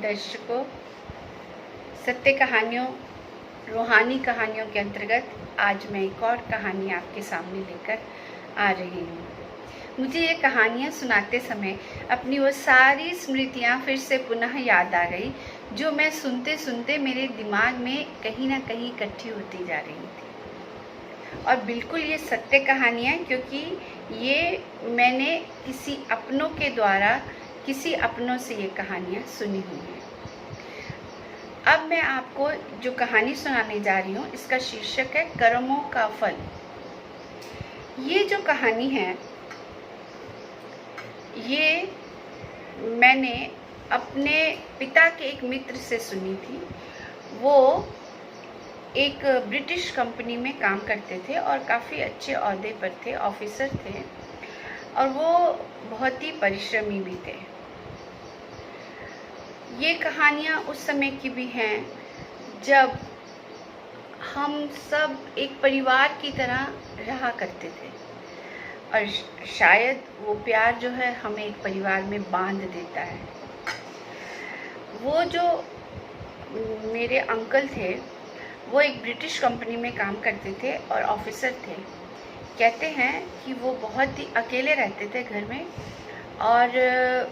दर्शकों, सत्य कहानियों, रूहानी कहानियों के अंतर्गत आज मैं एक और कहानी आपके सामने लेकर आ रही हूँ। मुझे ये कहानियाँ सुनाते समय अपनी वो सारी स्मृतियाँ फिर से पुनः याद आ गई, जो मैं सुनते सुनते मेरे दिमाग में कहीं ना कहीं इकट्ठी होती जा रही थी। और बिल्कुल ये सत्य कहानियाँ, क्योंकि ये मैंने किसी अपनों के द्वारा किसी अपनों से ये कहानियाँ सुनी हुई हैं। अब मैं आपको जो कहानी सुनाने जा रही हूँ, इसका शीर्षक है कर्मों का फल। ये जो कहानी है, ये मैंने अपने पिता के एक मित्र से सुनी थी। वो एक ब्रिटिश कंपनी में काम करते थे और काफ़ी अच्छे ओहदे पर थे, ऑफिसर थे, और वो बहुत ही परिश्रमी भी थे। ये कहानियाँ उस समय की भी हैं जब हम सब एक परिवार की तरह रहा करते थे, और शायद वो प्यार जो है हमें एक परिवार में बांध देता है। वो जो मेरे अंकल थे, वो एक ब्रिटिश कंपनी में काम करते थे और ऑफिसर थे। कहते हैं कि वो बहुत ही अकेले रहते थे घर में, और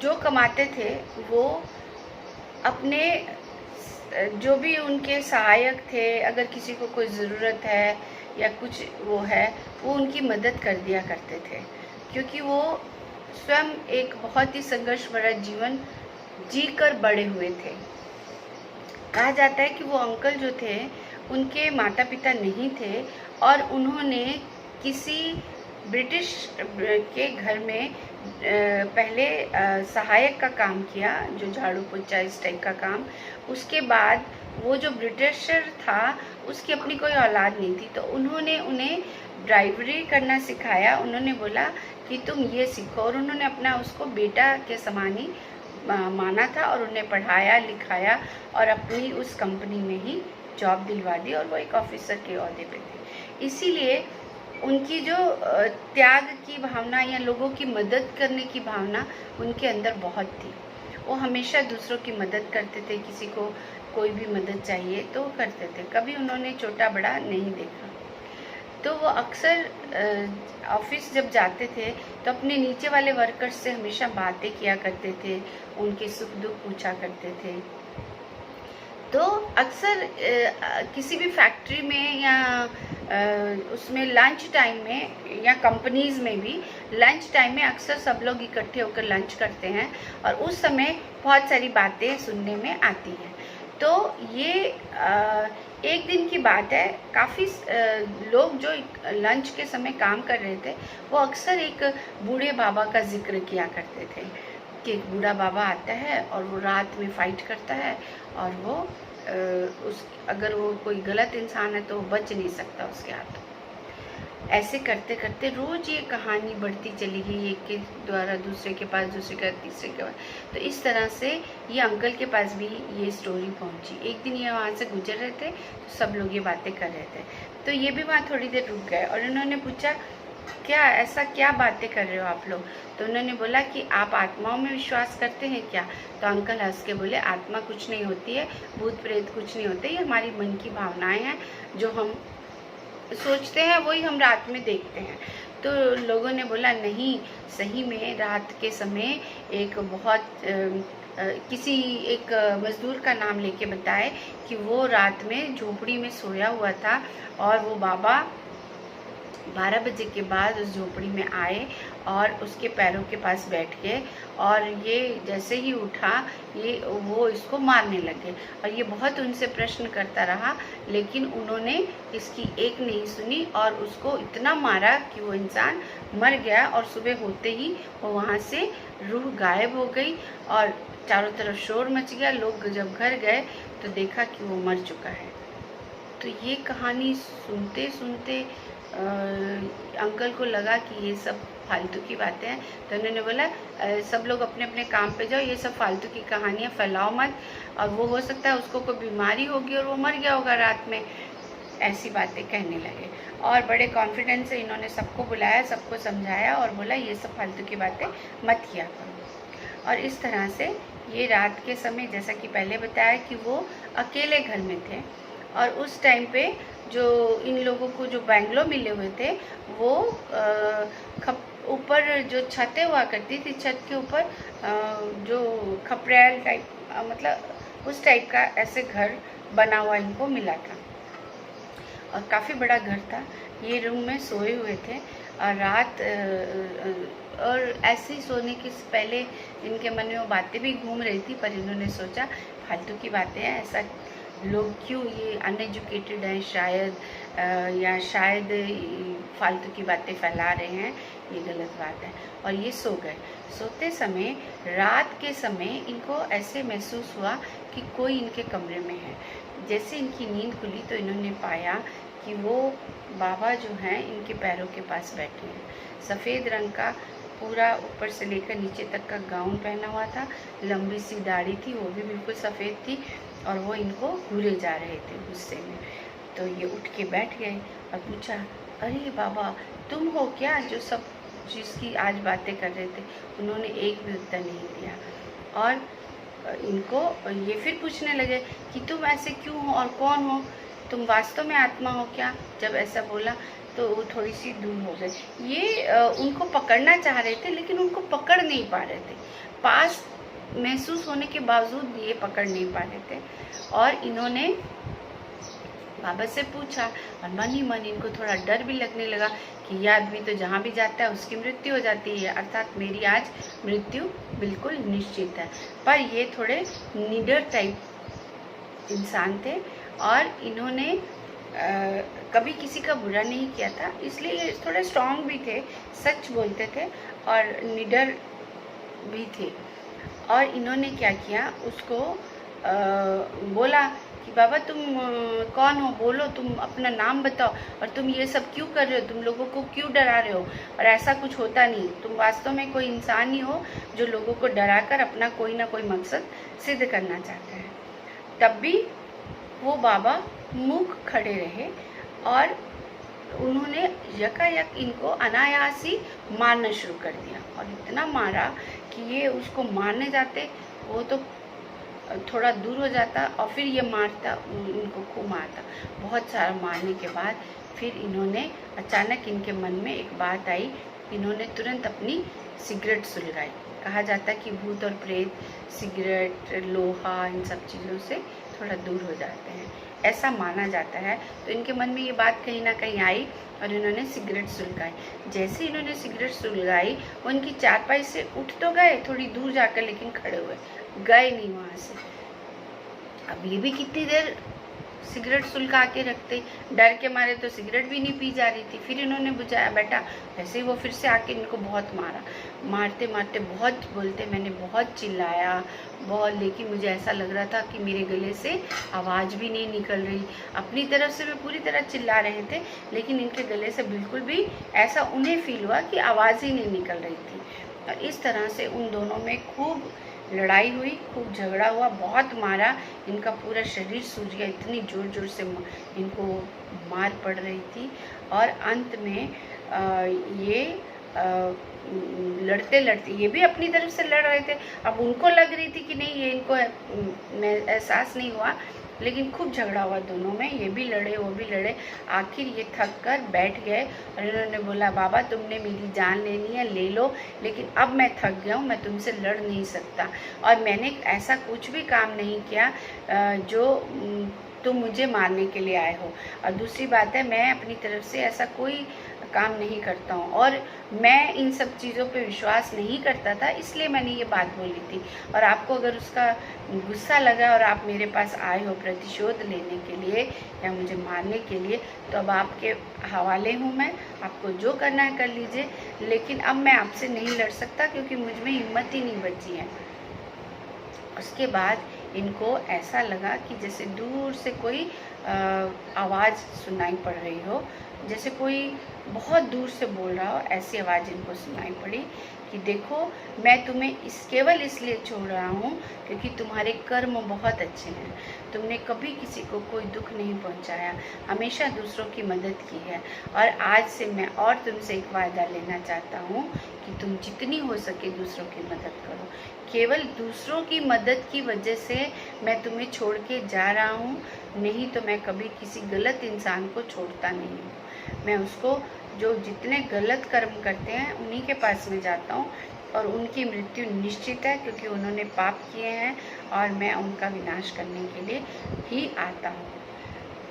जो कमाते थे वो अपने जो भी उनके सहायक थे, अगर किसी को कोई ज़रूरत है या कुछ वो है, वो उनकी मदद कर दिया करते थे, क्योंकि वो स्वयं एक बहुत ही संघर्ष भरा जीवन जीकर बड़े हुए थे। कहा जाता है कि वो अंकल जो थे, उनके माता पिता नहीं थे, और उन्होंने किसी ब्रिटिश के घर में पहले सहायक का काम किया, जो झाड़ू पोछा इस टाइप का काम। उसके बाद वो जो ब्रिटिशर था, उसकी अपनी कोई औलाद नहीं थी, तो उन्होंने उन्हें ड्राइवरी करना सिखाया। उन्होंने बोला कि तुम ये सीखो, और उन्होंने अपना उसको बेटा के समान ही माना था, और उन्हें पढ़ाया लिखाया और अपनी उस कंपनी में ही जॉब दिलवा दी, और वो एक ऑफिसर के ओहदे पे थे। इसीलिए उनकी जो त्याग की भावना या लोगों की मदद करने की भावना उनके अंदर बहुत थी। वो हमेशा दूसरों की मदद करते थे, किसी को कोई भी मदद चाहिए तो करते थे, कभी उन्होंने छोटा बड़ा नहीं देखा। तो वो अक्सर ऑफिस जब जाते थे तो अपने नीचे वाले वर्कर्स से हमेशा बातें किया करते थे, उनके सुख दुख पूछा करते थे। तो अक्सर किसी भी फैक्ट्री में या उसमें लंच टाइम में, या कंपनीज में भी लंच टाइम में अक्सर सब लोग इकट्ठे होकर लंच करते हैं, और उस समय बहुत सारी बातें सुनने में आती हैं। तो ये एक दिन की बात है, काफ़ी लोग जो लंच के समय काम कर रहे थे, वो अक्सर एक बूढ़े बाबा का जिक्र किया करते थे कि एक बूढ़ा बाबा आता है और वो रात में फाइट करता है, और वो अगर वो कोई गलत इंसान है तो वो बच नहीं सकता उसके हाथों। ऐसे करते करते रोज ये कहानी बढ़ती चली गई, एक के द्वारा दूसरे के पास, दूसरे के तीसरे के पास। तो इस तरह से ये अंकल के पास भी ये स्टोरी पहुंची। एक दिन ये वहाँ से गुजर रहे थे, तो सब लोग ये बातें कर रहे थे, तो ये भी वहाँ थोड़ी देर रुक गए, और इन्होंने पूछा क्या ऐसा क्या बातें कर रहे हो आप लोग? तो उन्होंने बोला कि आप आत्माओं में विश्वास करते हैं क्या? तो अंकल हंस के बोले, आत्मा कुछ नहीं होती है, भूत प्रेत कुछ नहीं होते, ये हमारी मन की भावनाएं हैं, जो हम सोचते हैं वही हम रात में देखते हैं। तो लोगों ने बोला नहीं, सही में रात के समय एक बहुत किसी एक मजदूर का नाम लेके बताए कि वो रात में झोपड़ी में सोया हुआ था, और वो बाबा 12 बजे के बाद उस झोपड़ी में आए और उसके पैरों के पास बैठ गए, और ये जैसे ही उठा वो इसको मारने लगे, और ये बहुत उनसे प्रश्न करता रहा, लेकिन उन्होंने इसकी एक नहीं सुनी, और उसको इतना मारा कि वो इंसान मर गया, और सुबह होते ही वो वहाँ से रूह गायब हो गई, और चारों तरफ शोर मच गया। लोग जब घर गए तो देखा कि वो मर चुका है। तो ये कहानी सुनते सुनते अंकल को लगा कि ये सब फालतू की बातें हैं, तो उन्होंने बोला सब लोग अपने अपने काम पे जाओ, ये सब फालतू की कहानियाँ फैलाओ मत, और वो हो सकता है उसको कोई बीमारी होगी और वो मर गया होगा रात में। ऐसी बातें कहने लगे, और बड़े कॉन्फिडेंस से इन्होंने सबको बुलाया, सबको समझाया, और बोला ये सब फालतू की बातें मत किया करो। और इस तरह से ये रात के समय, जैसा कि पहले बताया, कि वो अकेले घर में थे और उस टाइम पे जो इन लोगों को जो बैंगलो मिले हुए थे वो ऊपर जो छतें हुआ करती थी, छत के ऊपर जो खपरेल टाइप, मतलब उस टाइप का ऐसे घर बना हुआ इनको मिला था और काफ़ी बड़ा घर था। ये रूम में सोए हुए थे और रात और ऐसे ही सोने के पहले इनके मन में वो बातें भी घूम रही थी, पर इन्होंने सोचा फालतू की बातें हैं, ऐसा लोग क्यों, ये अनएजुकेटेड हैं शायद, या शायद फालतू की बातें फैला रहे हैं, ये गलत बात है। और ये सो गए। सोते समय, रात के समय इनको ऐसे महसूस हुआ कि कोई इनके कमरे में है। जैसे इनकी नींद खुली तो इन्होंने पाया कि वो बाबा जो हैं इनके पैरों के पास बैठे हैं। सफ़ेद रंग का पूरा ऊपर से लेकर नीचे तक का गाउन पहना हुआ था, लंबी सी दाढ़ी थी, वो भी बिल्कुल सफ़ेद थी और वो इनको घूरे जा रहे थे गुस्से में। तो ये उठ के बैठ गए और पूछा, अरे बाबा तुम हो क्या जो सब जिसकी आज बातें कर रहे थे? उन्होंने एक भी उत्तर नहीं दिया और इनको ये फिर पूछने लगे कि तुम ऐसे क्यों हो और कौन हो, तुम वास्तव में आत्मा हो क्या? जब ऐसा बोला तो वो थोड़ी सी दूर हो गए। ये उनको पकड़ना चाह रहे थे लेकिन उनको पकड़ नहीं पा रहे थे, पास महसूस होने के बावजूद ये पकड़ नहीं पा रहे थे। और इन्होंने बाबा से पूछा और मन ही मन इनको थोड़ा डर भी लगने लगा कि यह आदमी तो जहाँ भी जाता है उसकी मृत्यु हो जाती है, अर्थात मेरी आज मृत्यु बिल्कुल निश्चित है। पर ये थोड़े निडर टाइप इंसान थे और इन्होंने कभी किसी का बुरा नहीं किया था, इसलिए ये थोड़े स्ट्रांग भी थे, सच बोलते थे और निडर भी थे। और इन्होंने क्या किया, उसको बोला कि बाबा तुम कौन हो, बोलो, तुम अपना नाम बताओ और तुम ये सब क्यों कर रहे हो, तुम लोगों को क्यों डरा रहे हो? और ऐसा कुछ होता नहीं, तुम वास्तव में कोई इंसान ही हो जो लोगों को डराकर अपना कोई ना कोई मकसद सिद्ध करना चाहता है। तब भी वो बाबा मूक खड़े रहे और उन्होंने यकायक इनको अनायास ही मारना शुरू कर दिया और इतना मारा कि ये उसको मारने जाते, वो तो थोड़ा दूर हो जाता और फिर ये मारता, इनको खूब मारता। बहुत सारा मारने के बाद फिर इन्होंने अचानक, इनके मन में एक बात आई, इन्होंने तुरंत अपनी सिगरेट सुलगाई। कहा जाता है कि भूत और प्रेत सिगरेट, लोहा, इन सब चीज़ों से थोड़ा दूर हो जाते हैं, ऐसा माना जाता है। तो इनके मन में ये बात कहीं ना कहीं आई और इन्होंने सिगरेट सुलगाई। जैसे इन्होंने सिगरेट सुलगाई, वो इनकी चारपाई से उठ तो गए थोड़ी दूर जाकर, लेकिन खड़े हुए, गए नहीं वहाँ से। अब ये भी कितनी देर सिगरेट सुलगा के रखते, डर के मारे तो सिगरेट भी नहीं पी जा रही थी। फिर इन्होंने बुझाया बेटा, वैसे ही वो फिर से आके इनको बहुत मारा, मारते मारते बहुत बोलते, मैंने बहुत चिल्लाया बहुत, लेकिन मुझे ऐसा लग रहा था कि मेरे गले से आवाज़ भी नहीं निकल रही। अपनी तरफ से वे पूरी तरह चिल्ला रहे थे लेकिन इनके गले से बिल्कुल भी ऐसा उन्हें फील हुआ कि आवाज़ ही नहीं निकल रही थी। और इस तरह से उन दोनों में खूब लड़ाई हुई, खूब झगड़ा हुआ, बहुत मारा, इनका पूरा शरीर सूज गया, इतनी ज़ोर ज़ोर से इनको मार पड़ रही थी। और अंत में ये लड़ते लड़ते, ये भी अपनी तरफ से लड़ रहे थे, अब उनको लग रही थी कि नहीं, ये इनको एहसास नहीं हुआ, लेकिन खूब झगड़ा हुआ दोनों में, ये भी लड़े वो भी लड़े। आखिर ये थक कर बैठ गए और इन्होंने बोला, बाबा तुमने मेरी जान लेनी है ले लो, लेकिन अब मैं थक गया हूँ, मैं तुमसे लड़ नहीं सकता और मैंने ऐसा कुछ भी काम नहीं किया जो तुम मुझे मारने के लिए आए हो। और दूसरी बात है, मैं अपनी तरफ से ऐसा कोई काम नहीं करता हूँ और मैं इन सब चीज़ों पे विश्वास नहीं करता था, इसलिए मैंने ये बात बोली थी। और आपको अगर उसका गुस्सा लगा और आप मेरे पास आए हो प्रतिशोध लेने के लिए या मुझे मारने के लिए, तो अब आपके हवाले हूँ मैं, आपको जो करना है कर लीजिए, लेकिन अब मैं आपसे नहीं लड़ सकता क्योंकि मुझ में हिम्मत ही नहीं बची है। उसके बाद इनको ऐसा लगा कि जैसे दूर से कोई आवाज़ सुनाई पड़ रही हो, जैसे कोई बहुत दूर से बोल रहा हो, ऐसी आवाज़ इनको सुनाई पड़ी कि देखो मैं तुम्हें केवल इसलिए छोड़ रहा हूँ क्योंकि तुम्हारे कर्म बहुत अच्छे हैं, तुमने कभी किसी को कोई दुख नहीं पहुँचाया, हमेशा दूसरों की मदद की है। और आज से मैं और तुमसे एक वायदा लेना चाहता हूँ कि तुम जितनी हो सके दूसरों की मदद करो, केवल दूसरों की मदद की वजह से मैं तुम्हें छोड़ के जा रहा हूँ, नहीं तो मैं कभी किसी गलत इंसान को छोड़ता नहीं हूँ। मैं उसको जो जितने गलत कर्म करते हैं उन्हीं के पास में जाता हूँ और उनकी मृत्यु निश्चित है, क्योंकि उन्होंने पाप किए हैं और मैं उनका विनाश करने के लिए ही आता हूँ।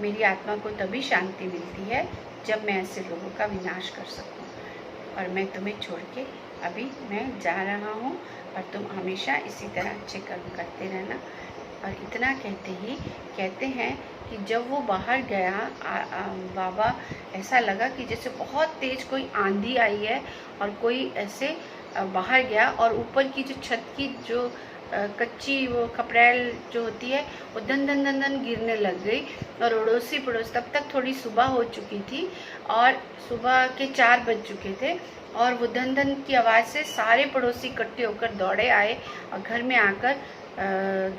मेरी आत्मा को तभी शांति मिलती है जब मैं ऐसे लोगों का विनाश कर सकूँ। और मैं तुम्हें छोड़ के अभी मैं जा रहा हूँ और तुम हमेशा इसी तरह अच्छे कर्म करते रहना। और इतना कहते हैं कि जब वो बाहर गया बाबा, ऐसा लगा कि जैसे बहुत तेज कोई आंधी आई है और कोई ऐसे बाहर गया और ऊपर की जो छत की जो कच्ची वो खपरेल जो होती है वो दन दन दन दन गिरने लग गई। और अड़ोसी पड़ोस, तब तक थोड़ी सुबह हो चुकी थी और सुबह के 4 बज चुके थे और वो धन धन की आवाज़ से सारे पड़ोसी इकट्ठे होकर दौड़े आए और घर में आकर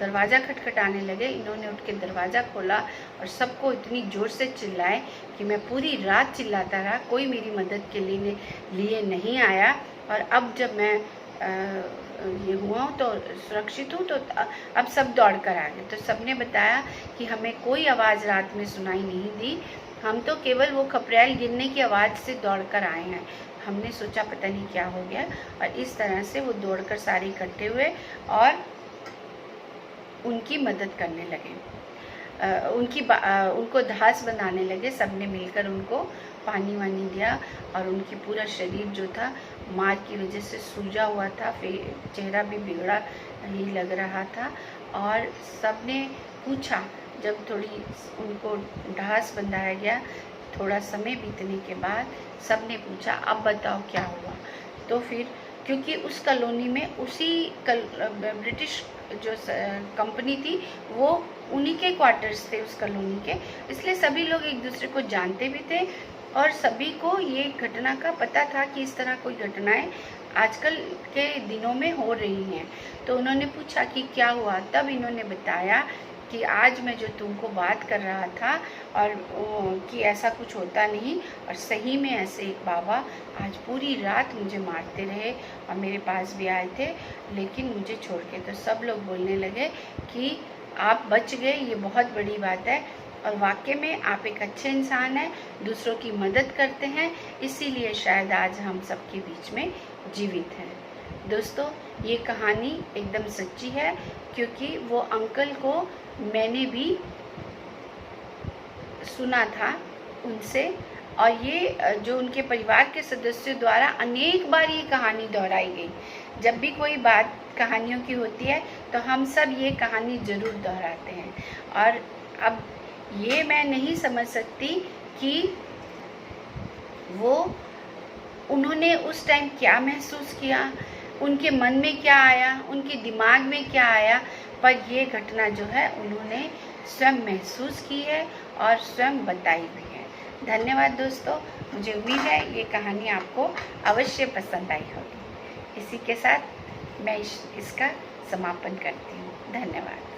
दरवाज़ा खटखटाने लगे। इन्होंने उठ के दरवाज़ा खोला और सबको इतनी ज़ोर से चिल्लाए कि मैं पूरी रात चिल्लाता रहा, कोई मेरी मदद के लिए नहीं आया। और अब जब मैं ये हुआ हूँ तो सुरक्षित हूँ, तो अब सब दौड़ कर आ गए। तो सबने बताया कि हमें कोई आवाज़ रात में सुनाई नहीं दी, हम तो केवल वो खपरेल गिरने की आवाज़ से दौड़ कर आए हैं। हमने सोचा पता नहीं क्या हो गया, और इस तरह से वो दौड़कर सारे इकट्ठे हुए और उनकी मदद करने लगे, उनको धास बनाने लगे। सबने मिलकर उनको पानी वानी दिया और उनकी पूरा शरीर जो था मार की वजह से सूजा हुआ था, फिर चेहरा भी बिगड़ा ही लग रहा था। और सबने पूछा, जब थोड़ी उनको ढास बंधाया गया, थोड़ा समय बीतने के बाद सबने पूछा अब बताओ क्या हुआ। तो फिर क्योंकि उस कॉलोनी में ब्रिटिश जो कंपनी थी वो उन्हीं के क्वार्टर्स थे उस कॉलोनी के, इसलिए सभी लोग एक दूसरे को जानते भी थे और सभी को ये घटना का पता था कि इस तरह कोई घटनाएं आजकल के दिनों में हो रही हैं। तो उन्होंने पूछा कि क्या हुआ, तब इन्होंने बताया कि आज मैं जो तुमको बात कर रहा था और कि ऐसा कुछ होता नहीं, और सही में ऐसे एक बाबा आज पूरी रात मुझे मारते रहे और मेरे पास भी आए थे, लेकिन मुझे छोड़ के। तो सब लोग बोलने लगे कि आप बच गए, ये बहुत बड़ी बात है और वाकई में आप एक अच्छे इंसान हैं, दूसरों की मदद करते हैं, इसीलिए शायद आज हम सबके बीच में जीवित हैं। दोस्तों, ये कहानी एकदम सच्ची है, क्योंकि वो अंकल को मैंने भी सुना था उनसे, और ये जो उनके परिवार के सदस्यों द्वारा अनेक बार ये कहानी दोहराई गई। जब भी कोई बात कहानियों की होती है तो हम सब ये कहानी ज़रूर दोहराते हैं। और अब ये मैं नहीं समझ सकती कि उन्होंने उस टाइम क्या महसूस किया, उनके मन में क्या आया, उनके दिमाग में क्या आया, पर ये घटना जो है उन्होंने स्वयं महसूस की है और स्वयं बताई भी है। धन्यवाद दोस्तों, मुझे उम्मीद है ये कहानी आपको अवश्य पसंद आई होगी। इसी के साथ मैं इसका समापन करती हूँ। धन्यवाद।